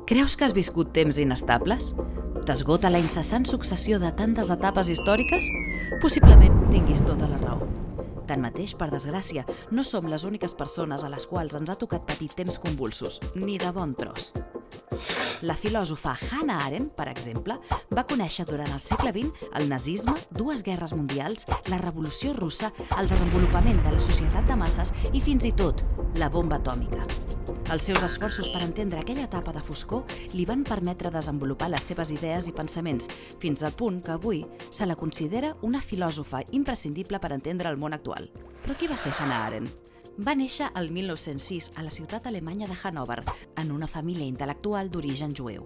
Creus que has viscut temps inestables? T'esgota la incessant successió de tantes etapes històriques? Possiblement tinguis tota la raó. Tanmateix, per desgràcia, no som les úniques persones a les quals ens ha tocat patir temps convulsos, ni de bon tros. La filòsofa Hannah Arendt, per exemple, va conèixer durant el segle XX el nazisme, 2 guerres mundials, la revolució russa, el desenvolupament de la societat de masses i fins i tot la bomba atòmica. Els seus esforços per entendre aquella etapa de foscor li van permetre desenvolupar les seves idees i pensaments, fins al punt que avui se la considera una filòsofa imprescindible per entendre el món actual. Però qui va ser Hannah Arendt? Va néixer el 1906 a la ciutat alemanya de Hannover, en una família intel·lectual d'origen jueu.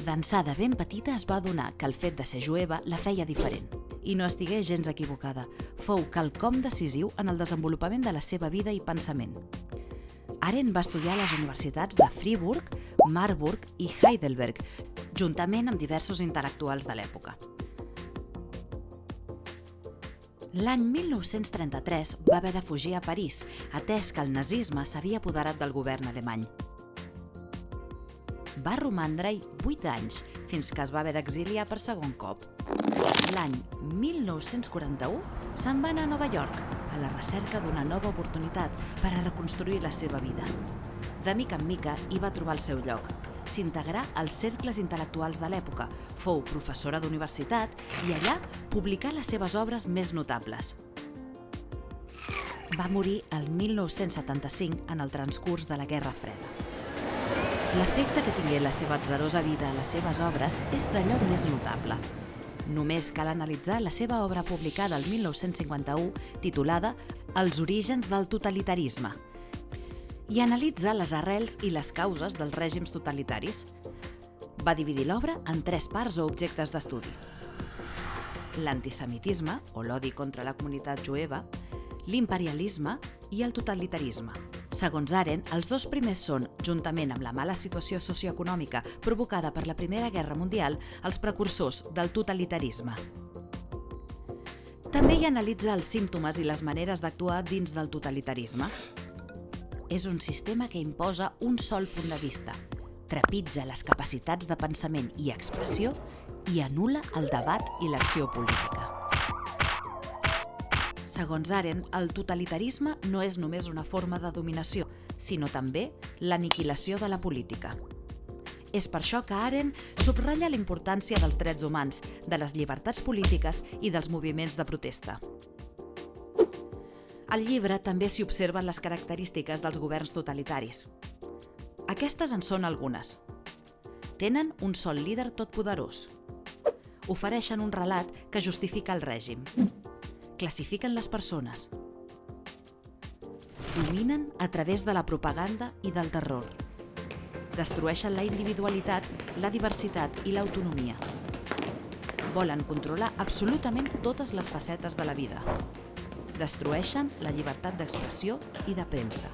D'ençà de ben petita es va adonar que el fet de ser jueva la feia diferent. I no estigué gens equivocada. Fou quelcom decisiu en el desenvolupament de la seva vida i pensament. Arendt va estudiar a les universitats de Friburg, Marburg i Heidelberg, juntament amb diversos intel·lectuals de l'època. L'any 1933 va haver de fugir a París, atès que el nazisme s'havia apoderat del govern alemany. Va romandre-hi 8 anys, fins que es va haver d'exiliar per segon cop. L'any 1941 se'n va anar a Nova York, a la recerca d'una nova oportunitat per a reconstruir la seva vida. De mica en mica hi va trobar el seu lloc. S'integrà als cercles intel·lectuals de l'època, fou professora d'universitat i allà publicà les seves obres més notables. Va morir el 1975 en el transcurs de la Guerra Freda. L'efecte que tingué la seva atzarosa vida a les seves obres és d'allò més notable. Només cal analitzar la seva obra publicada el 1951, titulada Els orígens del totalitarisme, i analitza les arrels i les causes dels règims totalitaris. Va dividir l'obra en 3 parts o objectes d'estudi: l'antisemitisme, o l'odi contra la comunitat jueva, l'imperialisme i el totalitarisme. Segons Arendt, els 2 primers són, juntament amb la mala situació socioeconòmica provocada per la Primera Guerra Mundial, els precursors del totalitarisme. També hi analitza els símptomes i les maneres d'actuar dins del totalitarisme. És un sistema que imposa un sol punt de vista, trepitja les capacitats de pensament i expressió i anul·la el debat i l'acció política. Segons Arendt, el totalitarisme no és només una forma de dominació, sinó també l'aniquilació de la política. És per això que Arendt subratlla la importància dels drets humans, de les llibertats polítiques i dels moviments de protesta. Al llibre també s'hi observen les característiques dels governs totalitaris. Aquestes en són algunes. Tenen un sol líder totpoderós. Ofereixen un relat que justifica el règim. Classifiquen les persones. Dominen a través de la propaganda i del terror. Destrueixen la individualitat, la diversitat i l'autonomia. Volen controlar absolutament totes les facetes de la vida. Destrueixen la llibertat d'expressió i de premsa.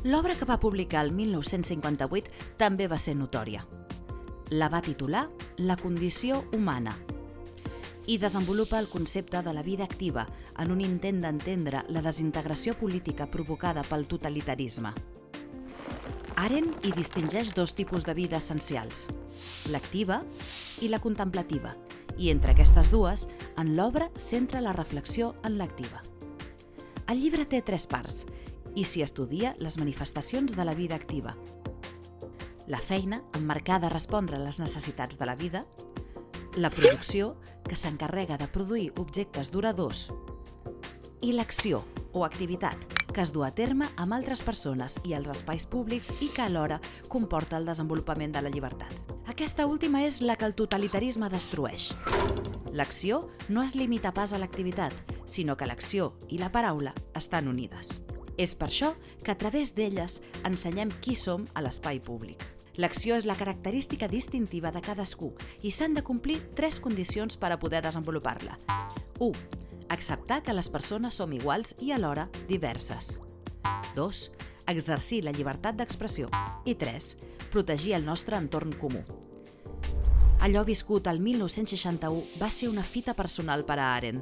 L'obra que va publicar el 1958 també va ser notòria. La va titular La condició humana i desenvolupa el concepte de la vida activa en un intent d'entendre la desintegració política provocada pel totalitarisme. Arendt hi distingeix 2 tipus de vida essencials, l'activa i la contemplativa, i entre aquestes dues, en l'obra centra la reflexió en l'activa. El llibre té 3 parts i s'hi estudia les manifestacions de la vida activa. La feina, emmarcada a respondre a les necessitats de la vida, la producció, que s'encarrega de produir objectes duradors, i l'acció, o activitat, que es du a terme amb altres persones i als espais públics i que alhora comporta el desenvolupament de la llibertat. Aquesta última és la que el totalitarisme destrueix. L'acció no es limita pas a l'activitat, sinó que l'acció i la paraula estan unides. És per això que a través d'elles ensenyem qui som a l'espai públic. L'acció és la característica distintiva de cadascú i s'han de complir 3 condicions per a poder desenvolupar-la. 1. Acceptar que les persones som iguals i alhora diverses. 2. Exercir la llibertat d'expressió. I 3. Protegir el nostre entorn comú. Allò viscut el 1961 va ser una fita personal per a Arendt.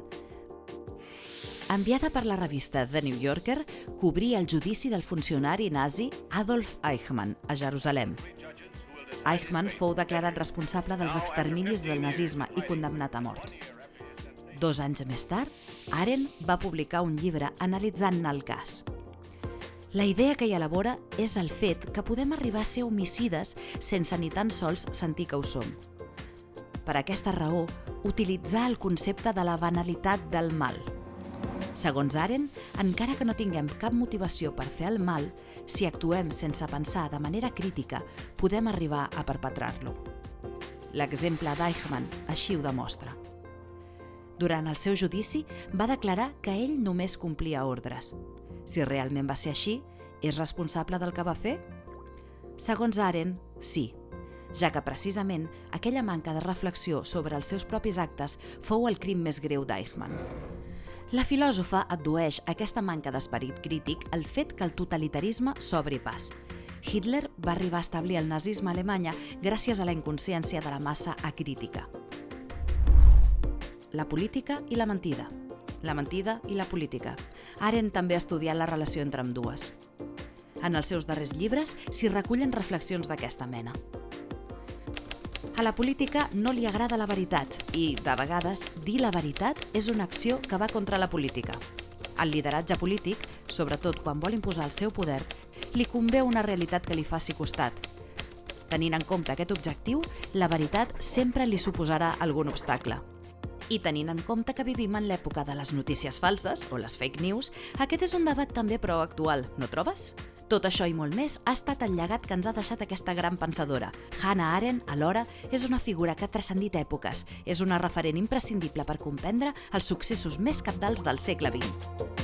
enviada per la revista The New Yorker, cobria el judici del funcionari nazi Adolf Eichmann a Jerusalem. Eichmann fou declarat responsable dels exterminis del nazisme i condemnat a mort. 2 anys més tard, Arendt va publicar un llibre analitzant-ne el cas. La idea que hi elabora és el fet que podem arribar a ser homicides sense ni tan sols sentir que ho som. Per aquesta raó, utilitzar el concepte de la banalitat del mal. Segons Arendt, encara que no tinguem cap motivació per fer el mal, si actuem sense pensar de manera crítica, podem arribar a perpetrar-lo. L'exemple d'Eichmann així ho demostra. Durant el seu judici, va declarar que ell només complia ordres. Si realment va ser així, és responsable del que va fer? Segons Arendt, sí, ja que precisament aquella manca de reflexió sobre els seus propis actes fou el crim més greu d'Eichmann. La filòsofa addueix aquesta manca d'esperit crític al fet que el totalitarisme s'obri pas. Hitler va arribar a establir el nazisme a Alemanya gràcies a la inconsciència de la massa acrítica. La política i la mentida. La mentida i la política. Arendt també ha estudiat la relació entre ambdues. En els seus darrers llibres s'hi recullen reflexions d'aquesta mena. A la política no li agrada la veritat i, de vegades, dir la veritat és una acció que va contra la política. Al lideratge polític, sobretot quan vol imposar el seu poder, li convé una realitat que li faci costat. Tenint en compte aquest objectiu, la veritat sempre li suposarà algun obstacle. I tenint en compte que vivim en l'època de les notícies falses, o les fake news, aquest és un debat també prou actual, no trobes? Tot això i molt més ha estat el llegat que ens ha deixat aquesta gran pensadora. Hannah Arendt, alhora, és una figura que ha transcendit èpoques, és una referent imprescindible per comprendre els successos més cabdals del segle XX.